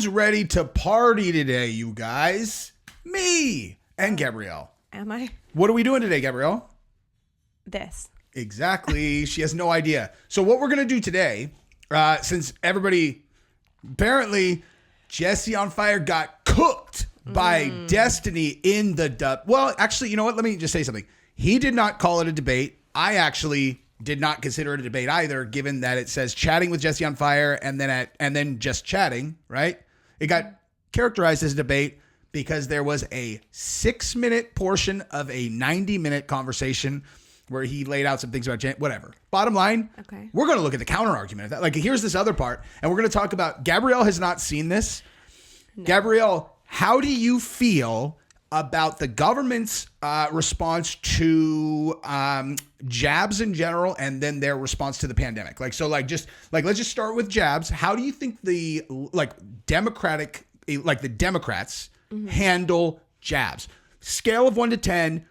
who's ready to party today, you guys? Me and Gabrielle. Am I? What are we doing today, Gabrielle? This. Exactly. She has no idea. So what we're going to do today, since everybody, apparently Jesse on Fire got cooked by Destiny in the dub. Well, actually, you know what? Let me just say something. He did not call it a debate. I actually did not consider it a debate either, given that it says chatting with Jesse on Fire and then just chatting, right? It got characterized as a debate because there was a 6-minute portion of a 90-minute conversation where he laid out some things about whatever. Bottom line, okay, we're going to look at the counter argument of that. Like, here's this other part, and we're going to talk about. Gabrielle has not seen this. No. Gabrielle, how do you feel about the government's response to jabs in general, and then their response to the pandemic? Let's just start with jabs. How do you think the Democrats handle jabs? Scale of 1 to 10.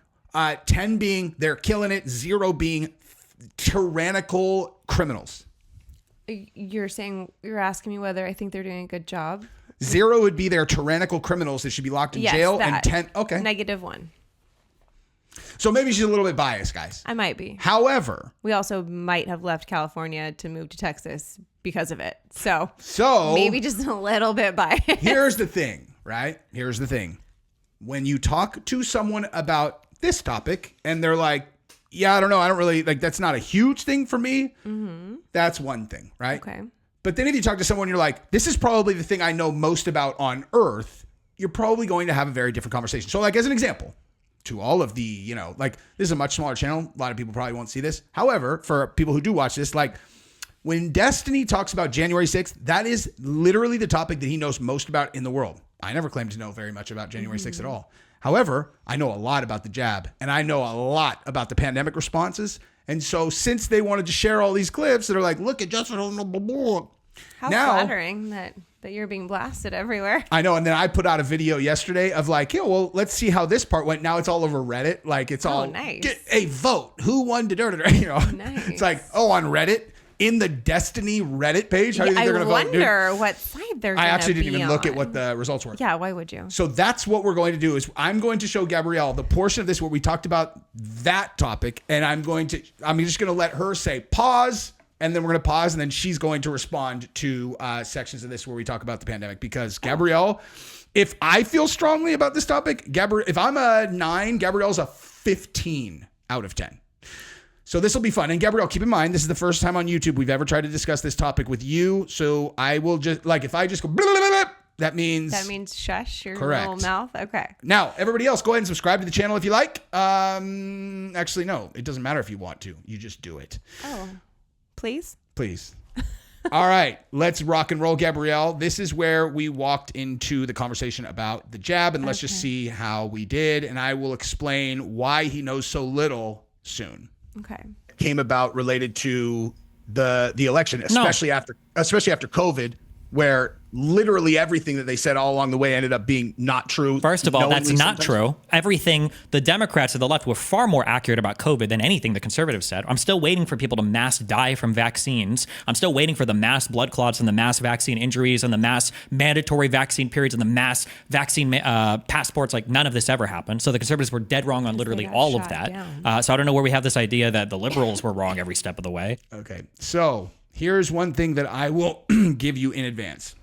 10 being they're killing it, 0 being tyrannical criminals. You're asking me whether I think they're doing a good job? 0 would be they're tyrannical criminals that should be locked in jail. That. And 10, okay. -1. So maybe she's a little bit biased, guys. I might be. However, we also might have left California to move to Texas because of it. So maybe just a little bit biased. Here's the thing, right? Here's the thing. When you talk to someone about this topic and they're like, yeah, I don't know, I don't really, that's not a huge thing for me. Mm-hmm. That's one thing, right? Okay. But then if you talk to someone, you're like, this is probably the thing I know most about on earth, you're probably going to have a very different conversation. So as an example, to all of the, this is a much smaller channel. A lot of people probably won't see this. However, for people who do watch this, when Destiny talks about January 6th, that is literally the topic that he knows most about in the world. I never claimed to know very much about January 6th at all. However, I know a lot about the jab, and I know a lot about the pandemic responses. And so since they wanted to share all these clips that are like, look at Justin. How flattering that you're being blasted everywhere. I know. And then I put out a video yesterday of let's see how this part went. Now it's all over Reddit. It's all nice. Get a vote. Who won? Nice. It's on Reddit. In the Destiny Reddit page, how do you think they're going to vote? I wonder what side they're going to be on. I actually didn't even look at what the results were. Yeah, why would you? So that's what we're going to do is I'm going to show Gabrielle the portion of this where we talked about that topic, and I'm just going to let her say pause, and then we're going to pause, and then she's going to respond to sections of this where we talk about the pandemic. Because Gabrielle, if I feel strongly about this topic, if I'm a 9, Gabrielle's a 15 out of 10. So this will be fun. And Gabrielle, keep in mind, this is the first time on YouTube we've ever tried to discuss this topic with you. So I will just, if I just go, blah, blah, blah, blah, that means shush your correct. Little mouth. Okay. Now, everybody else, go ahead and subscribe to the channel if you like. Actually, no, it doesn't matter if you want to. You just do it. Oh, please? Please. All right, let's rock and roll, Gabrielle. This is where we walked into the conversation about the jab, and let's just see how we did. And I will explain why he knows so little soon. Okay. Came about related to the election, especially after COVID, where literally everything that they said all along the way ended up being not true. First of all, that's not true. Everything, the Democrats of the left were far more accurate about COVID than anything the conservatives said. I'm still waiting for people to mass die from vaccines. I'm still waiting for the mass blood clots and the mass vaccine injuries and the mass mandatory vaccine periods and the mass vaccine passports. None of this ever happened. So the conservatives were dead wrong on literally all of that. So I don't know where we have this idea that the liberals were wrong every step of the way. Okay, so here's one thing that I will give you in advance.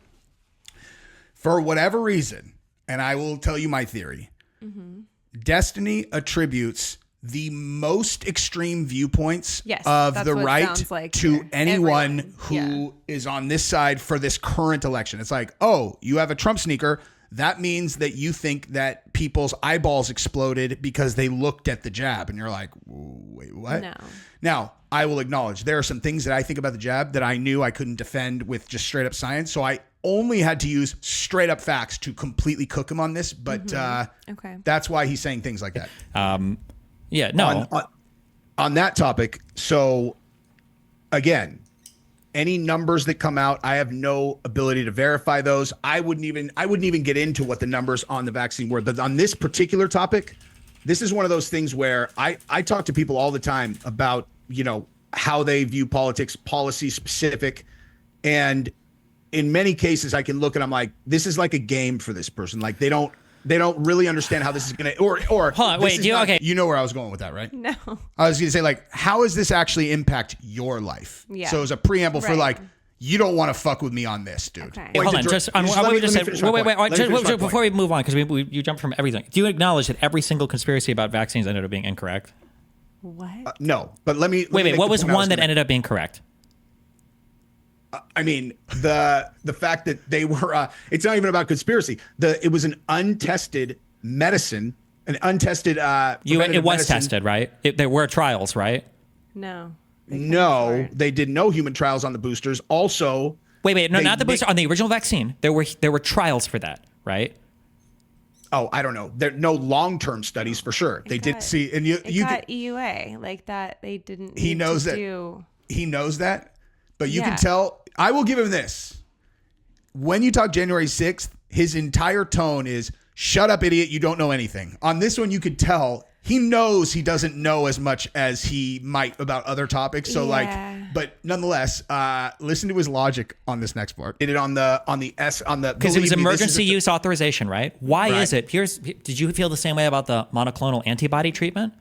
For whatever reason, and I will tell you my theory, Destiny attributes the most extreme viewpoints of the right to anyone who is on this side for this current election. It's like, oh, you have a Trump sneaker. That means that you think that people's eyeballs exploded because they looked at the jab. And you're like, wait, what? No. Now, I will acknowledge there are some things that I think about the jab that I knew I couldn't defend with just straight up science. So I only had to use straight up facts to completely cook him on this. But that's why he's saying things like that. On that topic. So again, any numbers that come out, I have no ability to verify those. I wouldn't even get into what the numbers on the vaccine were. But on this particular topic, this is one of those things where I talk to people all the time about, how they view politics, policy specific. And in many cases I can look and I'm like, this is like a game for this person. Like they don't really understand how this is gonna or hold on, wait, okay. You know where I was going with that, right? No. I was gonna say, like, how does this actually impact your life? Yeah. So as a preamble for Right. like, you don't want to fuck with me on this, dude. Okay. Hold on, before we move on, because you jumped from everything. Do you acknowledge that every single conspiracy about vaccines ended up being incorrect? What? No, but let me Wait. What was one that ended up being correct? I mean, the fact that they were, it's not even about conspiracy. It was an untested medicine, an untested. It was tested, right? There were trials, right? No. No, they did no human trials on the boosters. Also, wait, no, not the booster. On the original vaccine, there were trials for that, right? Oh, I don't know. There no long-term studies for sure. They did see, and you got EUA like that. They didn't. He knows that. He knows that. But you can tell, I will give him this. When you talk January 6th, his entire tone is, shut up, idiot, you don't know anything. On this one, you could tell he knows he doesn't know as much as he might about other topics. So but nonetheless, listen to his logic on this next part. Did it on the because it was emergency use authorization, right? Why is it? Did you feel the same way about the monoclonal antibody treatment?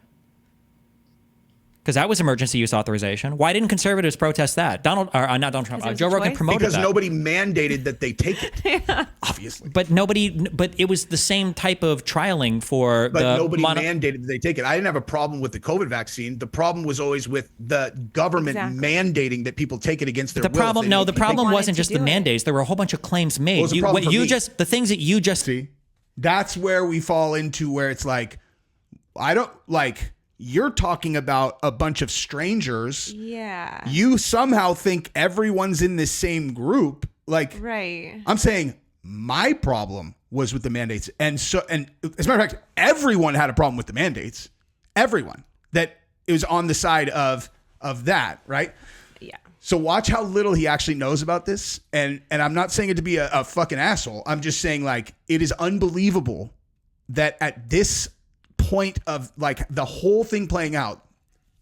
Because that was emergency use authorization. Not conservatives protest that? Joe Rogan promoted because that. nobody mandated that they take it, obviously. But it was the same type of trialing for nobody mandated that they take it. I didn't have a problem with the COVID vaccine. The problem was always with the government mandating that people take it against their will. The problem wasn't just the mandates. There were a whole bunch of claims made. The things that you just see, that's where we fall into where it's like, I don't like. You're talking about a bunch of strangers. Yeah. You somehow think everyone's in this same group. Like, right. I'm saying my problem was with the mandates. And as a matter of fact, everyone had a problem with the mandates. Everyone that is on the side of that, right? Yeah. So watch how little he actually knows about this. And I'm not saying it to be a fucking asshole. I'm just saying, like, it is unbelievable that at this point of like the whole thing playing out,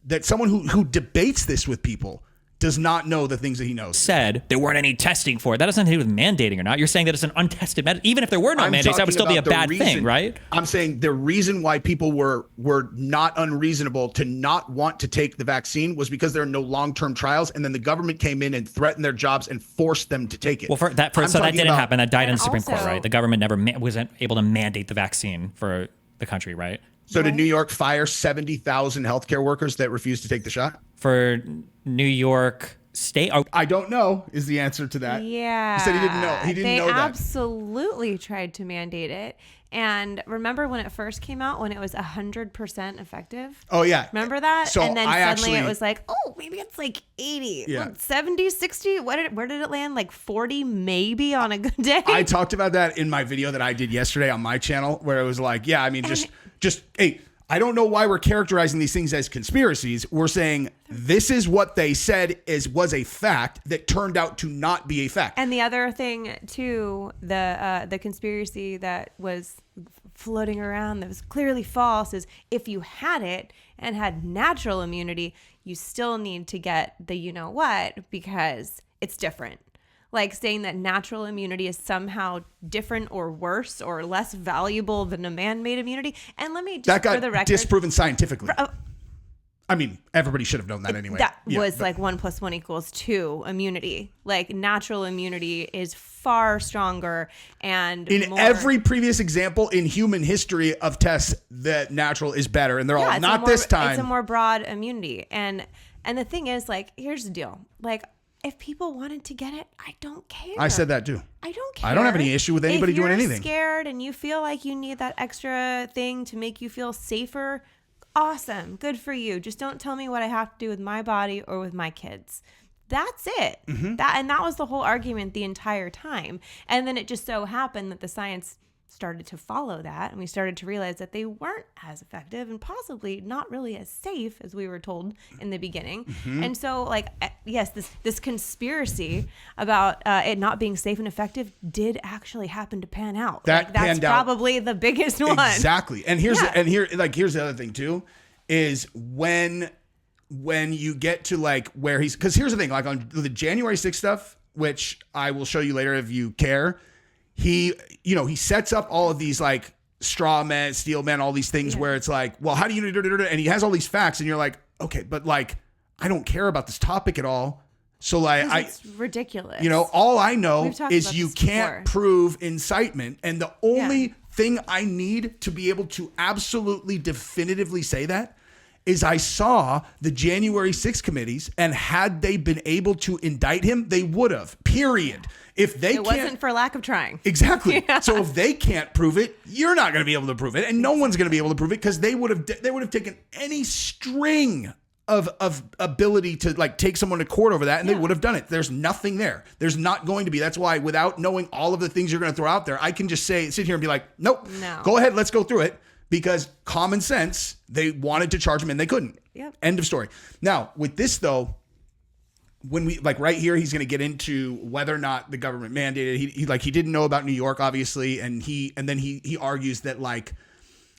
that someone who debates this with people does not know the things that he knows. Said there weren't any testing for it. That doesn't have to do with mandating or not. You're saying that it's an untested medicine. Even if there were no mandates, that would still be a bad thing, right? I'm saying the reason why people were not unreasonable to not want to take the vaccine was because there are no long-term trials, and then the government came in and threatened their jobs and forced them to take it. Well, that didn't happen. That died in the Supreme Court, right? The government never wasn't able to mandate the vaccine for the country, right? So did New York fire 70,000 healthcare workers that refused to take the shot? For New York State? I don't know is the answer to that. Yeah. He said he didn't know. He didn't know that. They absolutely tried to mandate it. And remember when it first came out, when it was 100% effective? Oh, yeah. Remember that? So and then suddenly it was like, oh, maybe it's like 80, 70, 60. Where did it land? Like 40 maybe on a good day? I talked about that in my video that I did yesterday on my channel, where it was like, yeah, I mean, hey, I don't know why we're characterizing these things as conspiracies. We're saying this is what they said was a fact that turned out to not be a fact. And the other thing too, the conspiracy that was floating around that was clearly false is if you had it and had natural immunity, you still need to get the you know what because it's different. Like saying that natural immunity is somehow different or worse or less valuable than a man-made immunity. And let me just, that got for the record, disproven scientifically. I mean, everybody should have known that anyway. That was like 1 + 1 = 2 immunity. Like natural immunity is far stronger and in every previous example in human history of tests, that natural is better, and they're all not this time. It's a more broad immunity, and the thing is, like, here's the deal, like. If people wanted to get it, I don't care. I said that too. I don't care. I don't have any issue with anybody doing anything. If you're scared and you feel like you need that extra thing to make you feel safer, awesome. Good for you. Just don't tell me what I have to do with my body or with my kids. That's it. Mm-hmm. That was the whole argument the entire time. And then it just so happened that the science started to follow that, and we started to realize that they weren't as effective and possibly not really as safe as we were told in the beginning. Mm-hmm. And so, like, yes, this conspiracy about it not being safe and effective did actually happen to pan out. That's probably the biggest one. Exactly. And here's the other thing too, is when you get to like where because here's the thing, like on the January 6th stuff, which I will show you later if you care. He sets up all of these like straw men, steel men, all these things where it's like, well, how do you, and he has all these facts and you're like, okay, but like, I don't care about this topic at all. So like, it's ridiculous. All I know is about you this can't before. prove incitement. And the only thing I need to be able to absolutely definitively say that is I saw the January 6th committees, and had they been able to indict him, they would have, period. If they It wasn't for lack of trying. Exactly. Yeah. So if they can't prove it, you're not going to be able to prove it, and no one's going to be able to prove it because they would have taken any string of ability to like take someone to court over that, and they would have done it. There's nothing there. There's not going to be. That's why without knowing all of the things you're going to throw out there, I can just sit here and be like, nope, go ahead, let's go through it. Because common sense, they wanted to charge him and they couldn't. Yep. End of story. Now, with this though, when we like right here, he's going to get into whether or not the government mandated. He didn't know about New York, obviously, and then he argues that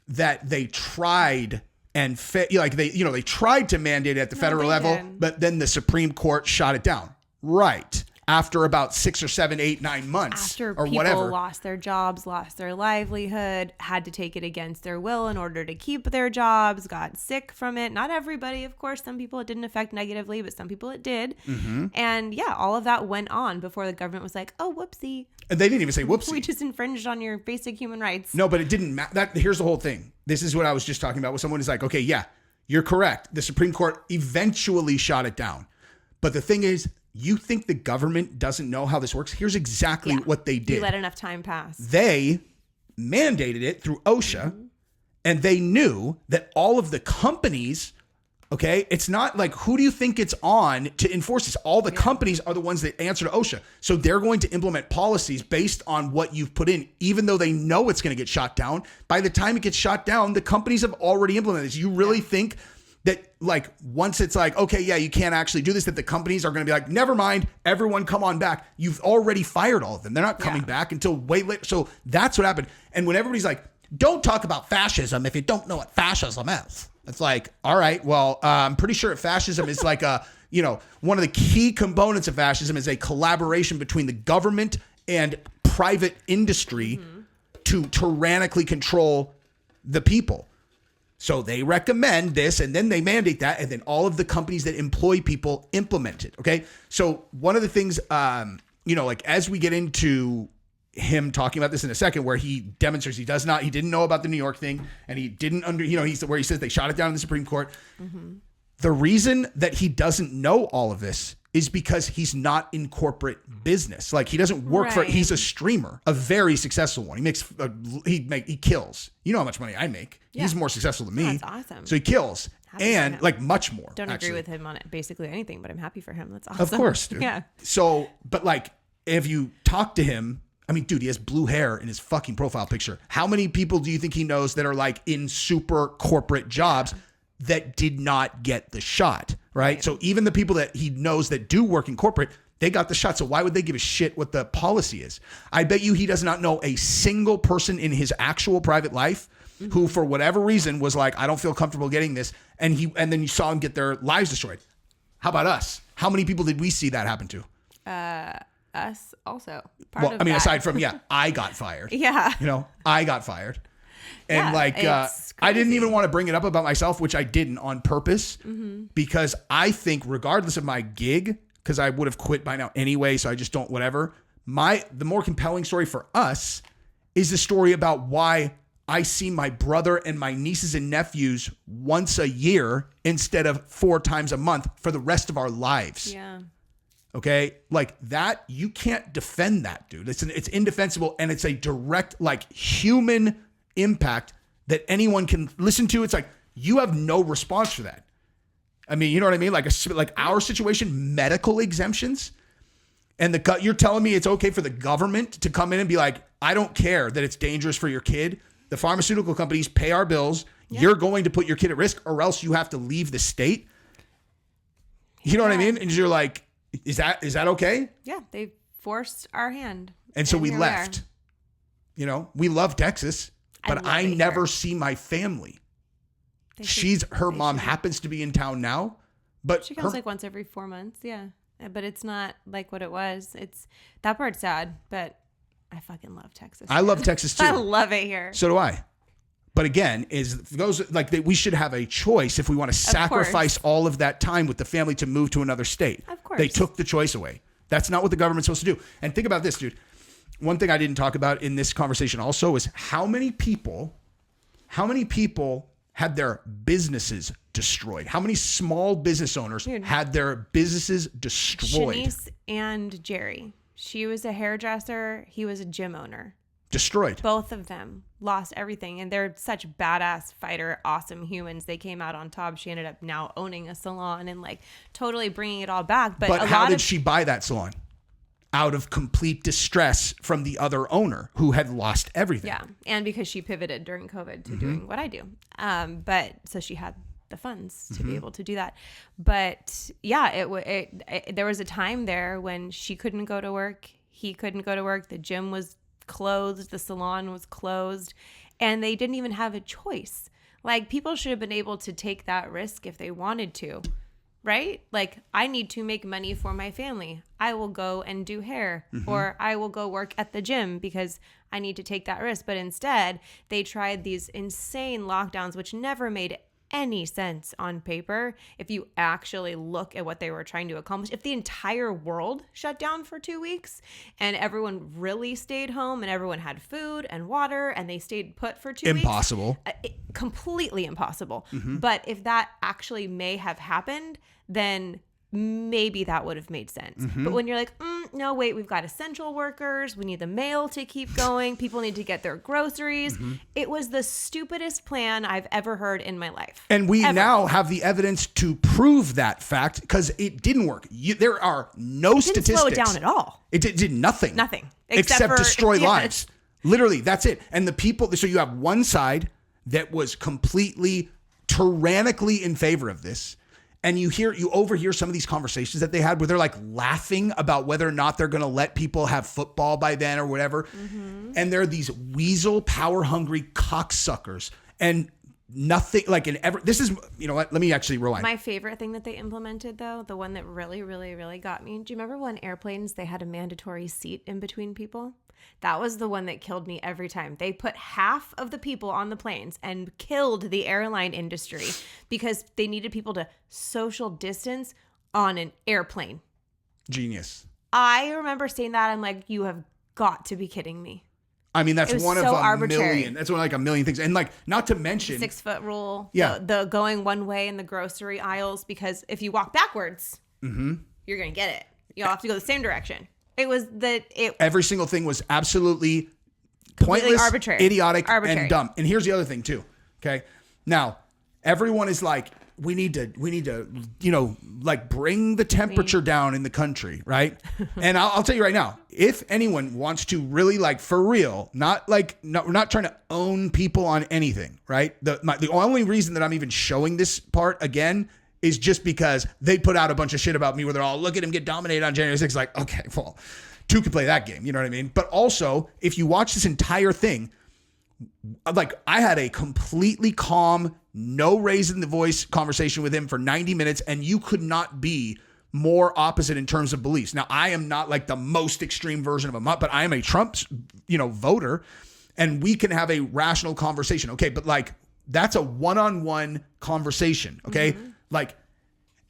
that they tried and they tried to mandate it at the federal level, but then the Supreme Court shot it down. Right. After about 6 or 7, 8, 9 months After or people whatever. lost their jobs, lost their livelihood, had to take it against their will in order to keep their jobs, got sick from it. Not everybody, of course. Some people it didn't affect negatively, but some people it did. Mm-hmm. And all of that went on before the government was like, oh, whoopsie. And they didn't even say whoopsie. We just infringed on your basic human rights. No, but it didn't matter. Here's the whole thing. This is what I was just talking about, where someone is like, okay, yeah, you're correct. The Supreme Court eventually shot it down. But the thing is, you think the government doesn't know how this works? Here's exactly what they did. You let enough time pass. They mandated it through OSHA, and they knew that all of the companies, okay, it's not like, who do you think it's on to enforce this? All the companies are the ones that answer to OSHA. So they're going to implement policies based on what you've put in, even though they know it's going to get shot down. By the time it gets shot down, the companies have already implemented this. You really think that like once it's like, okay, yeah, you can't actually do this, that the companies are going to be like, never mind, everyone come on back. You've already fired all of them. They're not coming back until way later. So that's what happened. And when everybody's like, don't talk about fascism if you don't know what fascism is. It's like, all right, well, I'm pretty sure fascism is like one of the key components of fascism is a collaboration between the government and private industry to tyrannically control the people. So they recommend this, and then they mandate that, and then all of the companies that employ people implement it. Okay. So one of the things, as we get into him talking about this in a second, where he demonstrates he didn't know about the New York thing, and he didn't where he says they shot it down in the Supreme Court. Mm-hmm. The reason that he doesn't know all of this is because he's not in corporate business. Like he doesn't work he's a streamer, a very successful one. He kills. You know how much money I make. Yeah. He's more successful than me. That's awesome. So he kills. And like much more. Don't agree with him on basically anything, but I'm happy for him. That's awesome. Of course, dude. Yeah. So, but like if you talk to him, I mean, dude, he has blue hair in his fucking profile picture. How many people do you think he knows that are like in super corporate jobs that did not get the shot? Right. So even the people that he knows that do work in corporate, they got the shot. So why would they give a shit what the policy is? I bet you he does not know a single person in his actual private life who, for whatever reason, was like, I don't feel comfortable getting this. And then you saw him get their lives destroyed. How about us? How many people did we see that happen to? Us also. Aside from, I got fired. Yeah. I got fired. And I didn't even want to bring it up about myself, which I didn't on purpose, because I think regardless of my gig, because I would have quit by now anyway, so I just don't, whatever. The more compelling story for us is the story about why I see my brother and my nieces and nephews once a year instead of 4 times a month for the rest of our lives. Yeah. Okay. Like that, you can't defend that, dude. It's indefensible, and it's a direct, like, human impact that anyone can listen to. It's like, you have no response for that. I mean, you know what I mean? Like our situation, medical exemptions, and you're telling me it's okay for the government to come in and be like, I don't care that it's dangerous for your kid. The pharmaceutical companies pay our bills. Yeah. You're going to put your kid at risk, or else you have to leave the state. You know what I mean? And you're like, is that okay? Yeah. They forced our hand. And so we left. We love Texas, but I never see my family. Her mom happens to be in town now, but she comes like once every 4 months. Yeah. but it's not like what it was. It's that part's sad, but I fucking love Texas. I love Texas too. I love it here. So do I. But again, we should have a choice if we want to sacrifice all of that time with the family to move to another state. Of course. They took the choice away. That's not what the government's supposed to do. And think about this, dude. One thing I didn't talk about in this conversation also is how many people had their businesses destroyed? How many small business owners had their businesses destroyed? Shanice and Jerry. She was a hairdresser. He was a gym owner. Destroyed. Both of them lost everything. And they're such badass fighter, awesome humans. They came out on top. She ended up now owning a salon and like totally bringing it all back. But how did she buy that salon? Out of complete distress from the other owner who had lost everything. Yeah. And because she pivoted during COVID to doing what I do. But so she had the funds to be able to do that. But yeah, there was a time there when she couldn't go to work. He couldn't go to work. The gym was closed. The salon was closed. And they didn't even have a choice. Like, people should have been able to take that risk if they wanted to. Right? Like, I need to make money for my family. I will go and do hair, or I will go work at the gym because I need to take that risk. But instead, they tried these insane lockdowns, which never made any sense on paper. If you actually look at what they were trying to accomplish, if the entire world shut down for 2 weeks and everyone really stayed home and everyone had food and water and they stayed put for 2 weeks. Impossible. Completely impossible. But if that actually may have happened, then maybe that would have made sense. But when you're like, no, wait, we've got essential workers. We need the mail to keep going. People need to get their groceries. It was the stupidest plan I've ever heard in my life. And we now have the evidence to prove that fact because it didn't work. There are no statistics. Didn't slow it down at all. It did nothing. Nothing. Except destroy lives. Literally, that's it. And the people, so you have one side that was completely tyrannically in favor of this. And you overhear some of these conversations that they had where they're like laughing about whether or not they're going to let people have football by then or whatever. And they're these weasel, power hungry cocksuckers. And nothing like this is, you know what? Let me actually rewind. My favorite thing that they implemented, though, the one that really, really, really got me. Do you remember when airplanes, they had a mandatory seat in between people? That was the one that killed me every time. They put half of the people on the planes and killed the airline industry because they needed people to social distance on an airplane. Genius. I remember saying that. I'm like, you have got to be kidding me. I mean, that's one of a million. That's one of like a million things. And like, not to mention 6 foot rule. Yeah. The going one way in the grocery aisles, because if you walk backwards, you're going to get it. You'll have to go the same direction. It was every single thing was absolutely pointless, arbitrary, idiotic, and dumb. And here's the other thing too. Okay. Now, everyone is like, we need to, you know, like bring the temperature down in the country. Right. And I'll tell you right now, if anyone wants to really like for real, we're not trying to own people on anything. Right. The only reason that I'm even showing this part again is just because they put out a bunch of shit about me where they're all, look at him get dominated on January 6th. Like, okay, well, two could play that game. You know what I mean? But also, if you watch this entire thing, like I had a completely calm, no raise in the voice conversation with him for 90 minutes, and you could not be more opposite in terms of beliefs. Now, I am not like the most extreme version of him, but I am a Trump, voter, and we can have a rational conversation. Okay, but like that's a one-on-one conversation. Okay. Like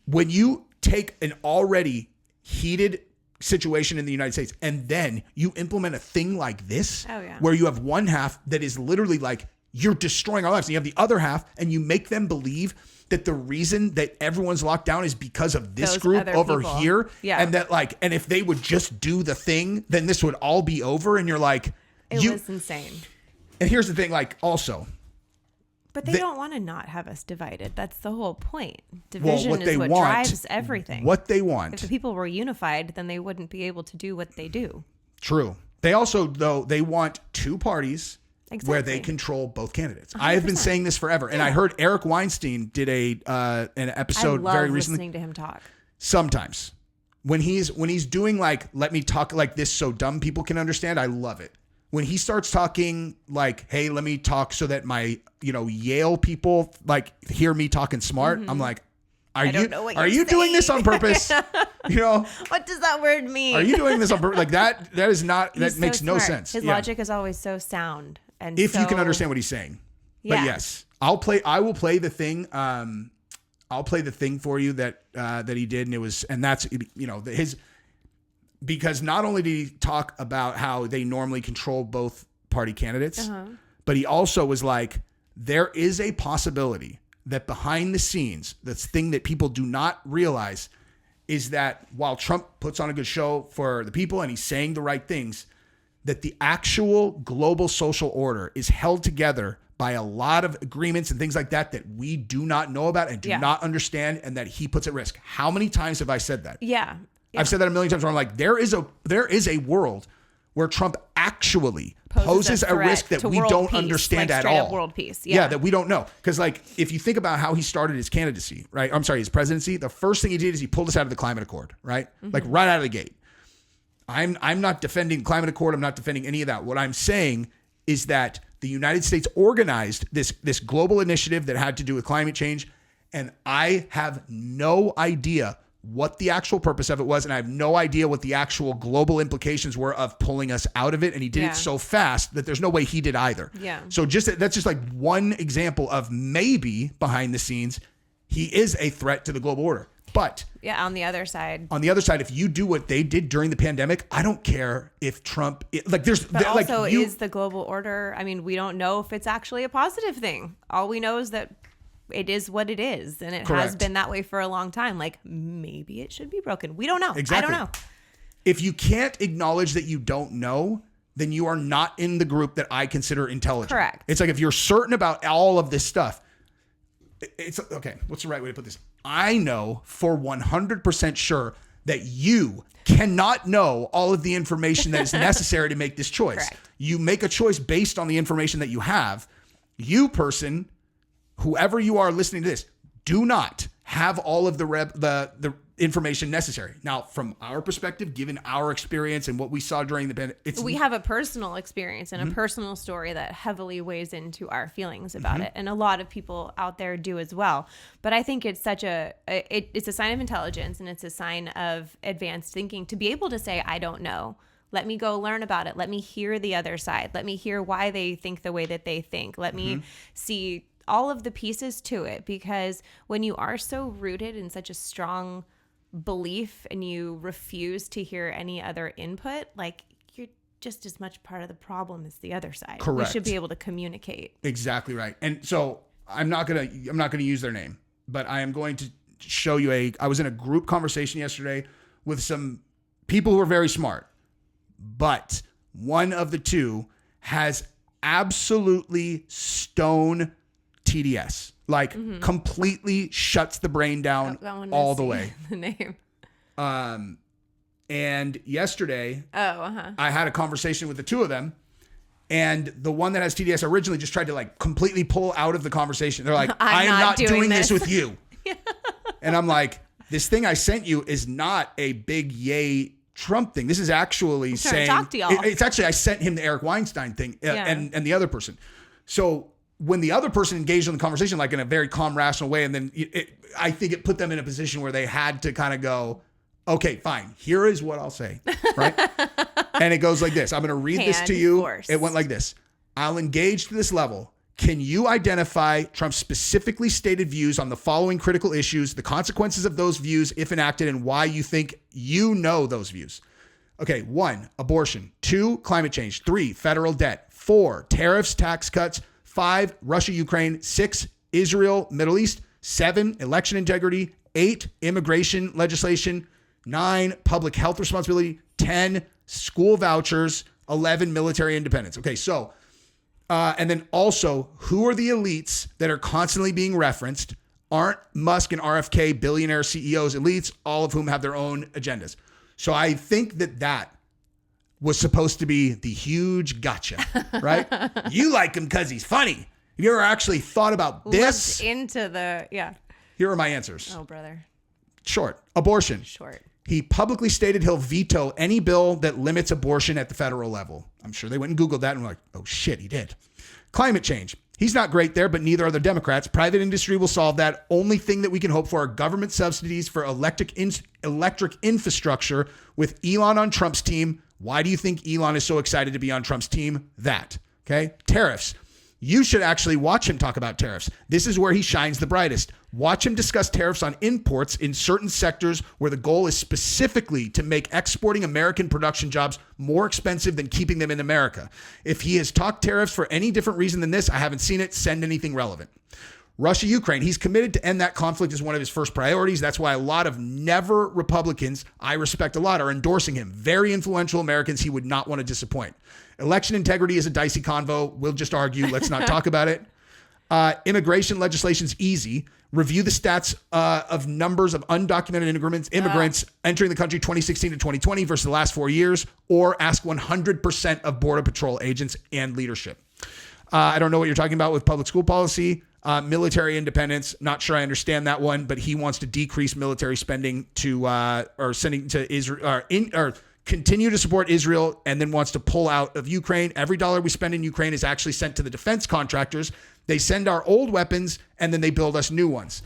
when you take an already heated situation in the United States and then you implement a thing like this, where you have one half that is literally like, you're destroying our lives. And you have the other half and you make them believe that the reason that everyone's locked down is because of this group over here. Yeah. And that like, and if they would just do the thing, then this would all be over. And you're like, it was insane. And here's the thing, like also, but they don't want to not have us divided. That's the whole point. Division is what drives everything. What they want. If the people were unified, then they wouldn't be able to do what they do. True. They also, though, they want two parties where they control both candidates. 100%. I have been saying this forever. And I heard Eric Weinstein did an episode very recently. Listening to him talk. Sometimes. When he's doing like, let me talk like this so dumb people can understand, I love it. When he starts talking like, hey, let me talk so that my, Yale people like hear me talking smart. I'm like, I don't know what are you're you doing this saying. on purpose? You know, What does that word mean? are you doing this on purpose? Like that is not, that He's makes so no smart. sense. His Yeah. logic is always so sound. And If you can so- understand what he's saying. But Yeah. yes, I will play the thing. I'll play the thing for you that he did. And that's, you know, because not only did he talk about how they normally control both party candidates, but he also was like, there is a possibility that behind the scenes, this thing that people do not realize is that while Trump puts on a good show for the people and he's saying the right things, that the actual global social order is held together by a lot of agreements and things like that that we do not know about and do not understand, and that he puts at risk. How many times have I said that? Yeah. I've said that a million times where I'm like, there is a world where Trump actually poses a risk that we don't understand at all. World peace. Yeah, that we don't know. Because like, if you think about how he started his candidacy, right? I'm sorry, his presidency, the first thing he did is he pulled us out of the climate accord, right? Like right out of the gate. I'm not defending climate accord. I'm not defending any of that. What I'm saying is that the United States organized this global initiative that had to do with climate change. And I have no idea what the actual purpose of it was. And I have no idea what the actual global implications were of pulling us out of it. And he did it so fast that there's no way he did either. Yeah. So that's just like one example of maybe behind the scenes, he is a threat to the global order. But on the other side, if you do what they did during the pandemic, I don't care if Trump, but also is the global order, I mean, we don't know if it's actually a positive thing. All we know is that it is what it is, and it has been that way for a long time. Like, maybe it should be broken. We don't know. Exactly. I don't know. If you can't acknowledge that you don't know, then you are not in the group that I consider intelligent. Correct. It's like, if you're certain about all of this stuff, it's okay. What's the right way to put this? I know for 100% sure that you cannot know all of the information that is necessary to make this choice. Correct. You make a choice based on the information that you have. You person, whoever you are listening to this, do not have all of the information necessary. Now, from our perspective, given our experience and what we saw during the pandemic, we have a personal experience and a personal story that heavily weighs into our feelings about it, and a lot of people out there do as well. But I think it's it's a sign of intelligence, and it's a sign of advanced thinking to be able to say, I don't know. Let me go learn about it. Let me hear the other side. Let me hear why they think the way that they think. Let me see all of the pieces to it, because when you are so rooted in such a strong belief and you refuse to hear any other input, like, you're just as much part of the problem as the other side. Correct. We should be able to communicate. Exactly right. And so I'm not gonna use their name, but I am going to show you I was in a group conversation yesterday with some people who are very smart, but one of the two has absolutely stone TDS, like completely shuts the brain down all the way. The name. And yesterday, I had a conversation with the two of them, and the one that has TDS originally just tried to like completely pull out of the conversation. They're like, I'm not doing this with you. And I'm like, this thing I sent you is not a big yay Trump thing. This is actually saying, talk to y'all. It's actually, I sent him the Eric Weinstein thing and the other person. So when the other person engaged in the conversation, like in a very calm, rational way, and then I think it put them in a position where they had to kind of go, okay, fine, here is what I'll say, right? And it goes like this. I'm going to read this to you. Force. It went like this. I'll engage to this level. Can you identify Trump's specifically stated views on the following critical issues, the consequences of those views if enacted, and why you think you know those views? Okay, 1, abortion. 2, climate change. 3, federal debt. 4, tariffs, tax cuts. 5, Russia, Ukraine. 6, Israel, Middle East. 7, election integrity. 8, immigration legislation. 9, public health responsibility. 10, school vouchers. 11, military independence. Okay, so, and then also, who are the elites that are constantly being referenced? Aren't Musk and RFK billionaire CEOs elites, all of whom have their own agendas? So I think that was supposed to be the huge gotcha, right? You like him because he's funny. Have you ever actually thought about this? Looked into the, Here are my answers. Oh, brother. Short. Abortion. Short. He publicly stated he'll veto any bill that limits abortion at the federal level. I'm sure they went and Googled that and were like, oh shit, he did. Climate change. He's not great there, but neither are the Democrats. Private industry will solve that. Only thing that we can hope for are government subsidies for electric infrastructure with Elon on Trump's team. Why do you think Elon is so excited to be on Trump's team? That. Okay. Tariffs. You should actually watch him talk about tariffs. This is where he shines the brightest. Watch him discuss tariffs on imports in certain sectors where the goal is specifically to make exporting American production jobs more expensive than keeping them in America. If he has talked tariffs for any different reason than this, I haven't seen it. Send anything relevant. Russia, Ukraine. He's committed to end that conflict as one of his first priorities. That's why a lot of never Republicans I respect a lot are endorsing him. Very influential Americans he would not want to disappoint. Election integrity is a dicey convo. We'll just argue. Let's not talk about it. Immigration legislation's easy. Review the stats of numbers of undocumented immigrants entering the country 2016 to 2020 versus the last 4 years, or ask 100% of Border Patrol agents and leadership. I don't know what you're talking about with public school policy. Military independence, not sure I understand that one, but he wants to decrease military spending to or sending to Israel or continue to support Israel, and then wants to pull out of Ukraine. Every dollar we spend in Ukraine is actually sent to the defense contractors. They send our old weapons and then they build us new ones.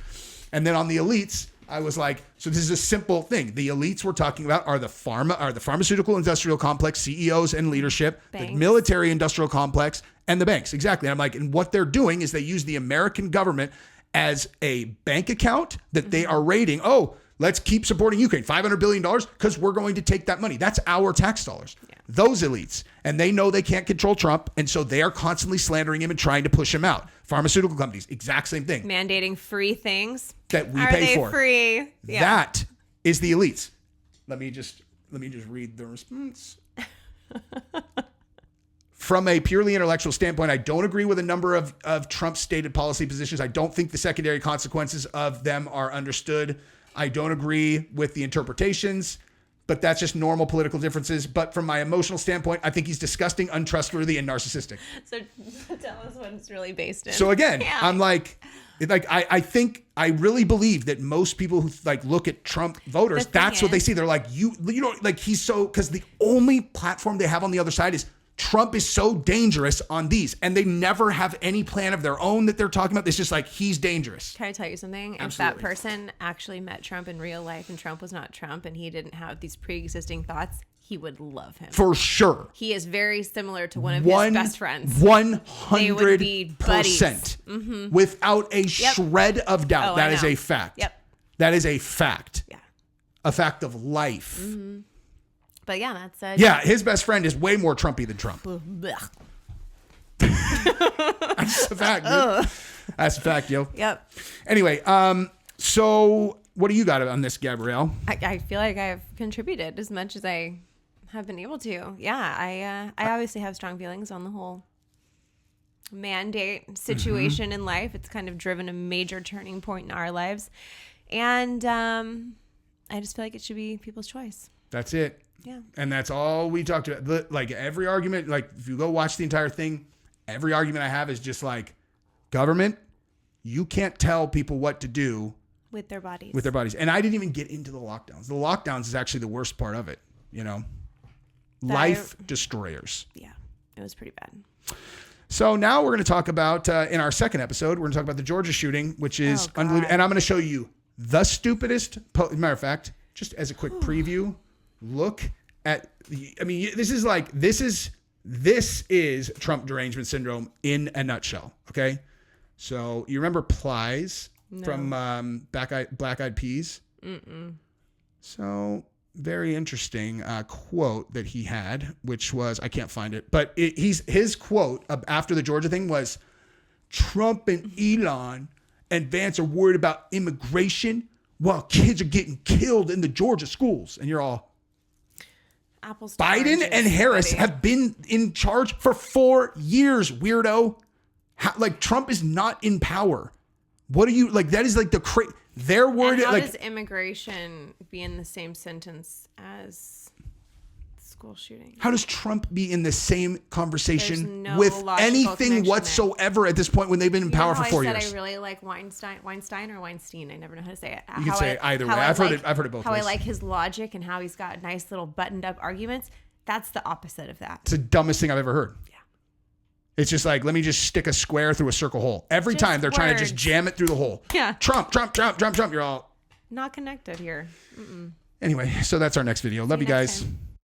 And then on the elites, I was like, so this is a simple thing. The elites we're talking about are the pharmaceutical industrial complex, CEOs and leadership, banks. The military industrial complex, and the banks. Exactly. And I'm like, and what they're doing is they use the American government as a bank account that they are raiding. Oh, let's keep supporting Ukraine. $500 billion because we're going to take that money. That's our tax dollars. Yeah. Those elites. And they know they can't control Trump. And so they are constantly slandering him and trying to push him out. Pharmaceutical companies, exact same thing. Mandating free things that we pay for. Are they free? Yeah. That is the elites. Let me just read the response. From a purely intellectual standpoint, I don't agree with a number of Trump's stated policy positions. I don't think the secondary consequences of them are understood. I don't agree with the interpretations, but that's just normal political differences. But from my emotional standpoint, I think he's disgusting, untrustworthy, and narcissistic. So tell us what it's really based in. So again, yeah. I'm like I really believe that most people who like look at Trump voters, that's what they see. They're like, you know, like he's so, because the only platform they have on the other side is Trump is so dangerous on these, and they never have any plan of their own that they're talking about. It's just like, he's dangerous. Can I tell you something? Absolutely. If that person actually met Trump in real life and Trump was not Trump and he didn't have these pre-existing thoughts, he would love him. For sure. He is very similar to one of his best friends. 100%. They would be buddies. Mm-hmm. Without a shred of doubt. Oh, that is a fact. Yep. That is a fact. Yeah. A fact of life. Mm-hmm. But yeah, that's yeah, his best friend is way more Trumpy than Trump. That's a fact, dude. That's a fact, yo. Yep. Anyway, so what do you got on this, Gabrielle? I feel like I've contributed as much as I have been able to. Yeah, I obviously have strong feelings on the whole mandate situation in life. It's kind of driven a major turning point in our lives. And I just feel like it should be people's choice. That's it. Yeah. And that's all we talked about. Like every argument, like if you go watch the entire thing, every argument I have is just like, government, you can't tell people what to do with their bodies. And I didn't even get into the lockdowns. The lockdowns is actually the worst part of it, you know. Life destroyers. Yeah. It was pretty bad. So now we're going to talk about, in our second episode, we're going to talk about the Georgia shooting, which is unbelievable. And I'm going to show you the stupidest, matter of fact, just as a quick preview, look at this is Trump derangement syndrome in a nutshell. Okay. So you remember Plies from Black Eyed Peas? Mm-mm. So very interesting quote that he had, which was, I can't find it, but his quote after the Georgia thing was, Trump and Elon and Vance are worried about immigration while kids are getting killed in the Georgia schools. And you're all, Apples Biden and Harris have been in charge for 4 years, weirdo. Like, Trump is not in power. What are you, like, that is like they're worried. And how like, does immigration be in the same sentence as school shooting? How does Trump be in the same conversation with anything whatsoever at this point when they've been in power for 4 years? I really like Weinstein or Weinstein. I never know how to say it. You can say it either way. I've heard it both ways. How I like his logic and how he's got nice little buttoned up arguments. That's the opposite of that. It's the dumbest thing I've ever heard. Yeah. It's just like, let me just stick a square through a circle hole. Every Just time they're trying to just words. jam it through the hole. Yeah. Trump. You're all. Not connected here. Anyway, so that's our next video. Love you next guys. time.